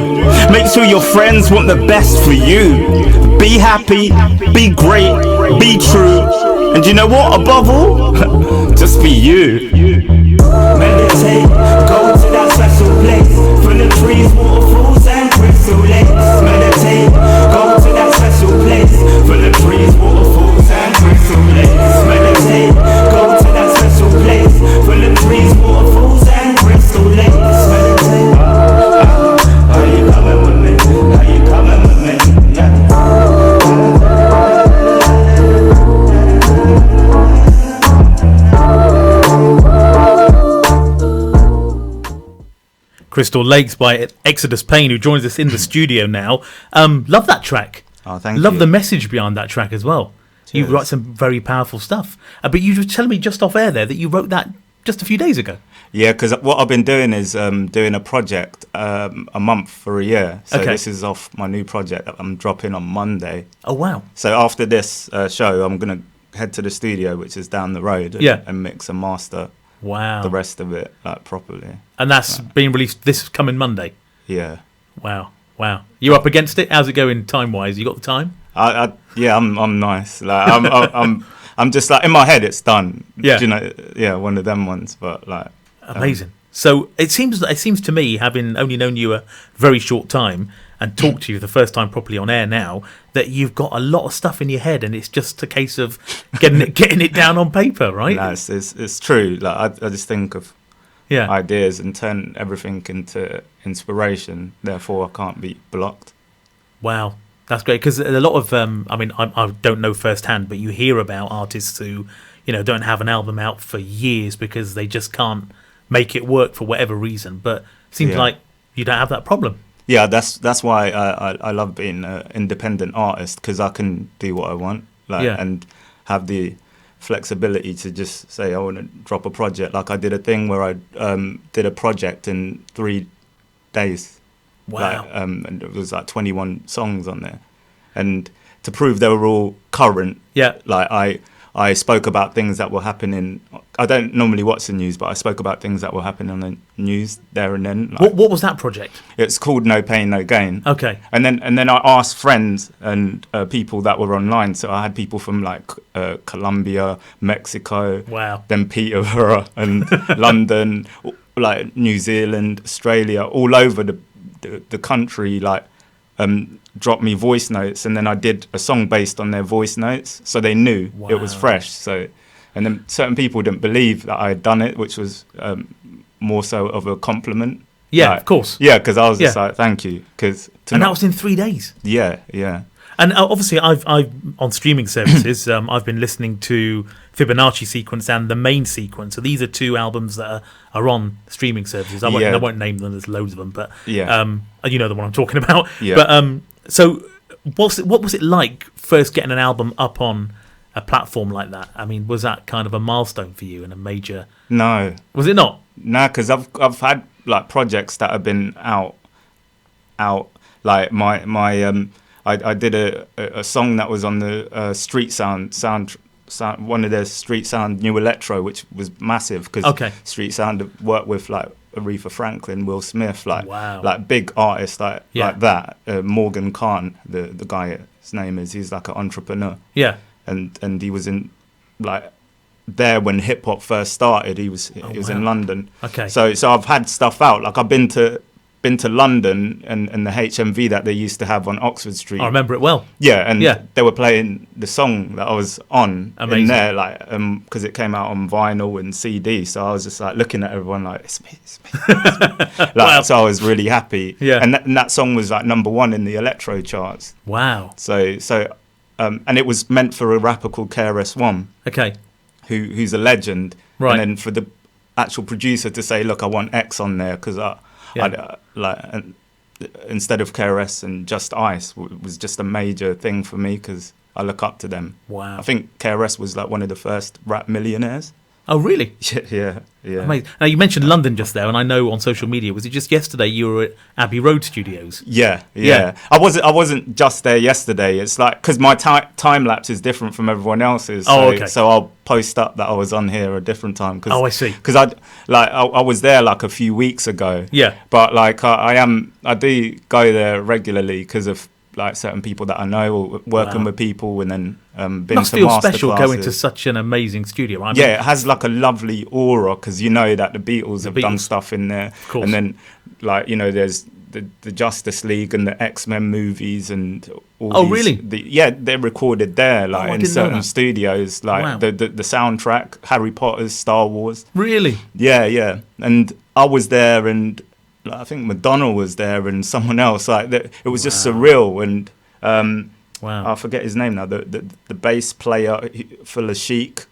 Make sure your friends want the best for you. Be happy, be great, be true. And you know what, above all, just be you. Meditate, go to that special place, full of trees, waterfalls and crystal lakes. Meditate, go to that special place, full of trees, waterfalls and crystal lakes. Meditate, go to that special place, full of trees, waterfalls and crystal lakes. Meditate. Are you coming with me? Are you coming with me? Crystal Lakes by Xidus Pain, who joins us in the studio now. Love that track. Oh, thank you. Love the message behind that track as well. Cheers. You write some very powerful stuff. But you were telling me just off air there that you wrote that just a few days ago. Yeah, because what I've been doing is doing a project a month for a year. So this is off my new project that I'm dropping on Monday. Oh, wow. So after this show, I'm going to head to the studio, which is down the road, and mix and master the rest of it like properly. And that's being released this coming Monday? Yeah. Wow. You up against it? How's it going time-wise? You got the time? I'm nice. Like I'm just like, in my head it's done. Yeah. You know, yeah, one of them ones, but like amazing. So it seems to me, having only known you a very short time and talked to you the first time properly on air now, that you've got a lot of stuff in your head and it's just a case of getting it down on paper, right? No, it's true. Like I just think of ideas and turn everything into inspiration. Therefore, I can't be blocked. Wow, that's great, because a lot of I don't know firsthand, but you hear about artists who don't have an album out for years because they just can't make it work for whatever reason. But it seems like you don't have that problem. Yeah, that's why I love being an independent artist, because I can do what I want, and have the flexibility to just say I want to drop a project. Like I did a thing where I did a project in 3 days. Wow. And it was like 21 songs on there, and to prove they were all current. Yeah. Like I spoke about things that were happening. I don't normally watch the news, but I spoke about things that were happening on the news there and then. Like, what was that project? It's called No Pain, No Gain. Okay. And then I asked friends and people that were online. So I had people from like Colombia, Mexico. Wow. Then Peterborough and London, like New Zealand, Australia, all over the country, like dropped me voice notes, and then I did a song based on their voice notes, so they knew it was fresh. So, and then certain people didn't believe that I had done it, which was more so of a compliment. Yeah, like, of course. Yeah, because I was just like, thank you. And that was in 3 days. Yeah. And obviously, I've on streaming services, I've been listening to Fibonacci Sequence and the main sequence. So these are 2 albums that are on streaming services. I won't name them. There's loads of them, but you know the one I'm talking about. Yeah. But so what was it like first getting an album up on a platform like that? I mean, was that kind of a milestone for you and a major? No. Was it not? Nah, because I've had like projects that have been out. Like I did a song that was on the Street Sound, one of their Street Sound New Electro, which was massive because Street Sound worked with like Aretha Franklin, Will Smith, like big artists like that. Morgan Khan, the guy, his name is. He's like an entrepreneur. Yeah, and he was in like there when hip hop first started. He was in London. Okay, so I've had stuff out. Like I've been to London and the HMV that they used to have on Oxford Street. I remember it well. Yeah, and they were playing the song that I was on in there, like because it came out on vinyl and CD. So I was just like looking at everyone like it's me. Like, wow. So I was really happy. Yeah, and that song was like #1 in the electro charts. Wow. So and it was meant for a rapper called KRS-One. Okay. Who's a legend. Right. And then for the actual producer to say, look, I want X on there because instead of KRS and Just Ice was just a major thing for me because I look up to them. Wow. I think KRS was like one of the first rap millionaires. Oh, really? Yeah. Amazing. Now, you mentioned London just there, and I know on social media, was it just yesterday you were at Abbey Road Studios? Yeah. I wasn't just there yesterday. It's like, because my time lapse is different from everyone else's. So I'll post up that I was on here a different time. I see. Because I was there like a few weeks ago. Yeah. But like I do go there regularly because of like certain people that I know, or working with people, and then been must to feel master special classes. going to such an amazing studio. I mean, it has like a lovely aura because you know that the Beatles have done stuff in there, and then like there's the Justice League and the X-Men movies and all. Really? They're recorded there, like in certain studios, like the soundtrack, Harry Potter's, Star Wars. Really? Yeah, and I was there and. I think Madonna was there and someone else. Like it was just surreal. And I forget his name now. The bass player for Le Chic.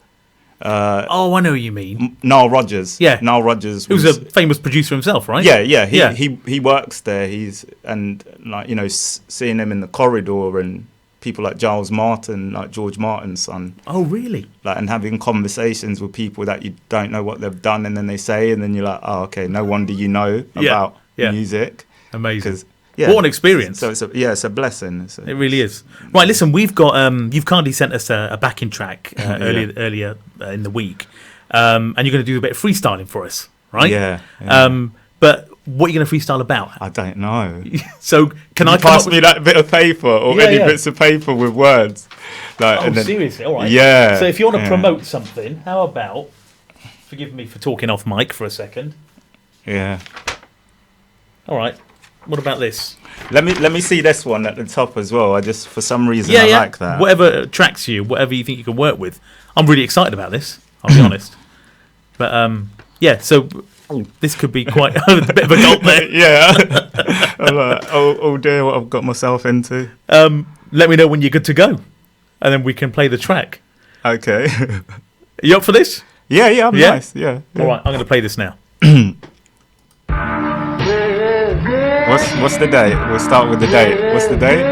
I know who you mean. Nile Rodgers. Yeah, Nile Rodgers. Who's a famous producer himself, right? Yeah. He works there. Seeing him in the corridor and people like Giles Martin, like George Martin's son. Oh, really? Like, and having conversations with people that you don't know what they've done, and then they say, and then you're like, oh, okay, no wonder you know about music. Amazing. What an experience. So it's a blessing. It really is. Right, listen, we've got, you've kindly sent us a backing track earlier in the week, and you're going to do a bit of freestyling for us, right? Yeah. But what are you going to freestyle about? I don't know. So can I pass me that bit of paper or any bits of paper with words? Like, seriously? All right. Yeah. So if you want to promote something, how about, forgive me for talking off mic for a second. Yeah. All right. What about this? Let me see this one at the top as well. I just, for some reason, I like that. Whatever attracts you, whatever you think you can work with. I'm really excited about this, I'll be honest. But so this could be quite a bit of a gulp there. Yeah. I'm like, oh dear, what I've got myself into. Let me know when you're good to go, and then we can play the track. Okay. Are you up for this? Yeah, I'm nice. Yeah. All right, I'm going to play this now. What's the date? We'll start with the date. What's the date?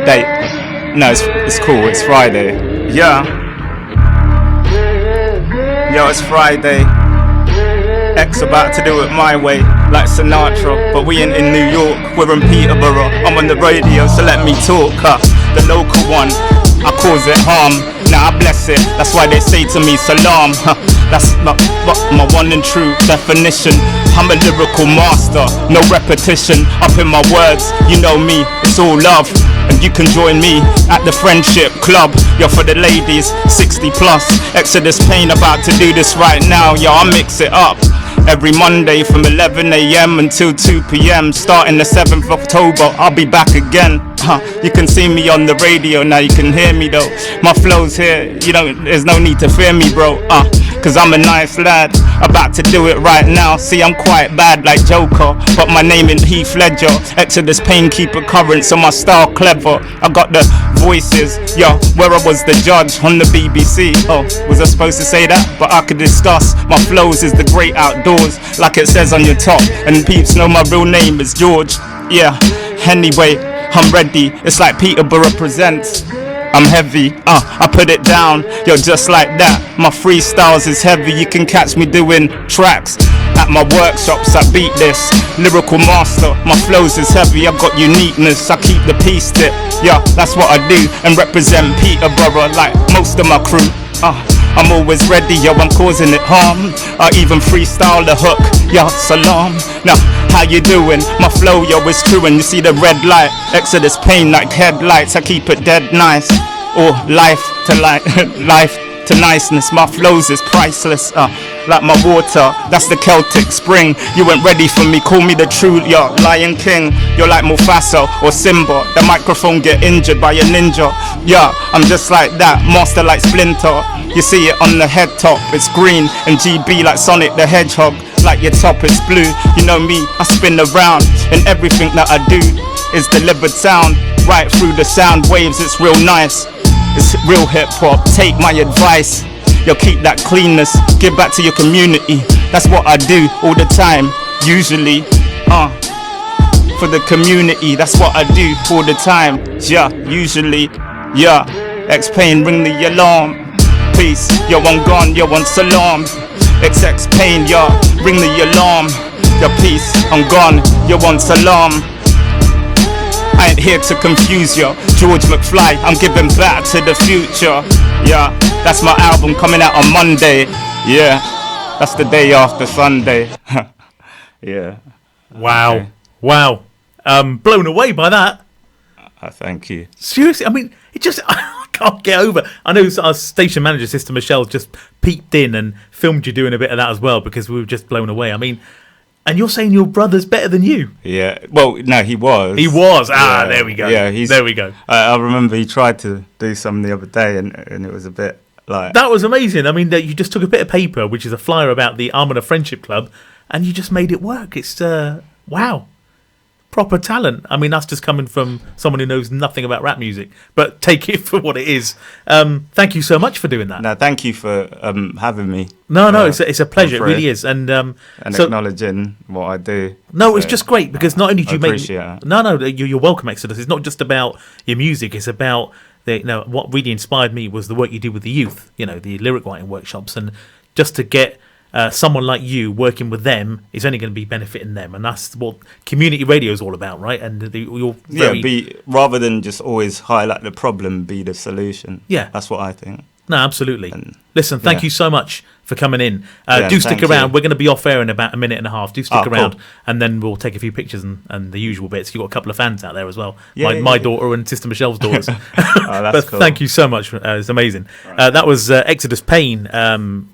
Date. No, it's cool. It's Friday. Yeah. Yo, it's Friday. X about to do it my way, like Sinatra. But we ain't in New York, we're in Peterborough. I'm on the radio, so let me talk. The local one, I cause it harm. Now I bless it, that's why they say to me Salaam. That's not my one and true definition. I'm a lyrical master, no repetition. Up in my words, you know me, it's all love. And you can join me at the Friendship Club. Yo, for the ladies, 60 plus. Xidus Pain about to do this right now. Yo, I mix it up. Every Monday from 11 a.m. until 2 p.m. Starting the 7th of October, I'll be back again. You can see me on the radio, now you can hear me though. My flow's here, there's no need to fear me, bro. Cause I'm a nice lad, about to do it right now. See, I'm quite bad like Joker, but my name ain't Heath Ledger. Xidus Pain, keep it current, so my style clever. I got the voices, where I was the judge on the BBC. Oh, was I supposed to say that? But I could discuss. My flows is the great outdoors, like it says on your top. And peeps know my real name is George. Yeah, anyway, I'm ready. It's like Peterborough presents. I'm heavy, I put it down, yo, just like that. My freestyles is heavy, you can catch me doing tracks. At my workshops, I beat this. Lyrical master, my flows is heavy, I got uniqueness, I keep the peace tip. Yeah, that's what I do, and represent Peterborough like most of my crew. I'm always ready, yo, I'm causing it harm. I even freestyle the hook, yo, Salaam. Now, how you doing? My flow, yo, is true, and you see the red light. Xidus Pain like headlights, I keep it dead nice. Or life to life to niceness. My flows is priceless, like my water, that's the Celtic spring. You weren't ready for me, call me the true, yo, Lion King. You're like Mufasa or Simba, the microphone get injured by a ninja. Yeah, I'm just like that, master like Splinter. You see it on the head top, it's green, and GB like Sonic the Hedgehog. Like your top, it's blue, you know me, I spin around, and everything that I do is delivered sound. Right through the sound waves, it's real nice. It's real hip hop, take my advice. Yo, keep that cleanness, give back to your community. That's what I do all the time, usually. For the community, that's what I do all the time. Yeah, usually. Yeah, X Pain, ring the alarm. Peace, yo, I'm gone, yo, on Salaam. X Pain, yo, ring the alarm. Yo, peace, I'm gone, yo, on Salaam. I ain't here to confuse you, George McFly, I'm giving back to the future. Yeah, that's my album coming out on Monday. Yeah, that's the day after Sunday. Yeah. Wow. Okay. Wow. Blown away by that. Thank you. Seriously, I mean, it just, I can't get over. I know our station manager, Sister Michelle, just peeked in and filmed you doing a bit of that as well, because we were just blown away. I mean, and you're saying your brother's better than you? Yeah. Well, no, he was. He was. Yeah. There we go. Yeah, there we go. I remember he tried to do some the other day, and it was a bit like... That was amazing. I mean, you just took a bit of paper, which is a flyer about the Armour Friendship Club, and you just made it work. It's, wow. Proper talent. I mean, that's just coming from someone who knows nothing about rap music, but take it for what it is. Thank you so much for doing that. No, thank you for having me. No, it's a pleasure. It really is, and so, acknowledging what I do. No, it's just great because not only do you make it. No, you're welcome, Xidus. It's not just about your music. It's about what really inspired me was the work you do with the youth. You know, the lyric writing workshops, and just to get someone like you working with them is only going to be benefiting them, and that's what community radio is all about, right? And rather than just always highlight the problem, be the solution. Yeah, that's what I think. No, absolutely. Listen, thank you so much for coming in. Do stick around. We're going to be off air in about a minute and a half. Do stick around, cool. And then we'll take a few pictures and the usual bits. You've got a couple of fans out there as well. My daughter and Sister Michelle's daughters. But cool. Thank you so much. It's amazing. Right. That was Xidus Pain,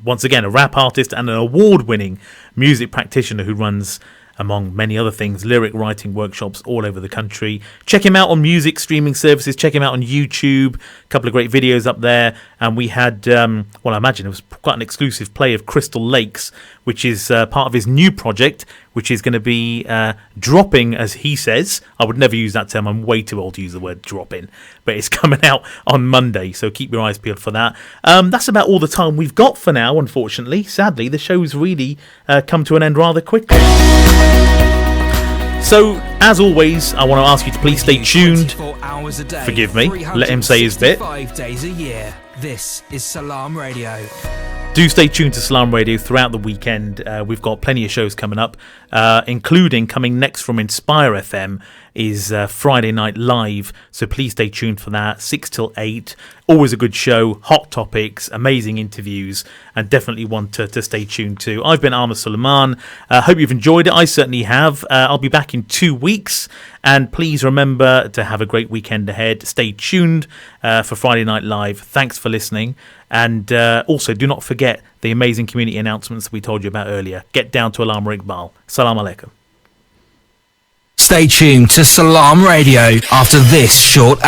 once again, a rap artist and an award-winning music practitioner who runs, among many other things, lyric writing workshops all over the country. Check him out on music streaming services. Check him out on YouTube. A couple of great videos up there. And we had, I imagine it was quite an exclusive play of Crystal Lakes, which is part of his new project, which is going to be dropping, as he says. I would never use that term. I'm way too old to use the word dropping. But it's coming out on Monday, so keep your eyes peeled for that. That's about all the time we've got for now, unfortunately. Sadly, the show's really come to an end rather quickly. So, as always, I want to ask you to please stay tuned. Forgive me, let him say his bit. 5 days a year. This is Salaam Radio. Do stay tuned to Salaam Radio throughout the weekend. We've got plenty of shows coming up, including coming next from Inspire FM is Friday Night Live. So please stay tuned for that, 6 till 8. Always a good show, hot topics, amazing interviews, and definitely one to stay tuned to. I've been Amir Suleiman. Hope you've enjoyed it. I certainly have. I'll be back in 2 weeks. And please remember to have a great weekend ahead. Stay tuned for Friday Night Live. Thanks for listening. And also, do not forget the amazing community announcements we told you about earlier. Get down to Alam Iqbal. Salam alaikum. Stay tuned to Salaam Radio after this short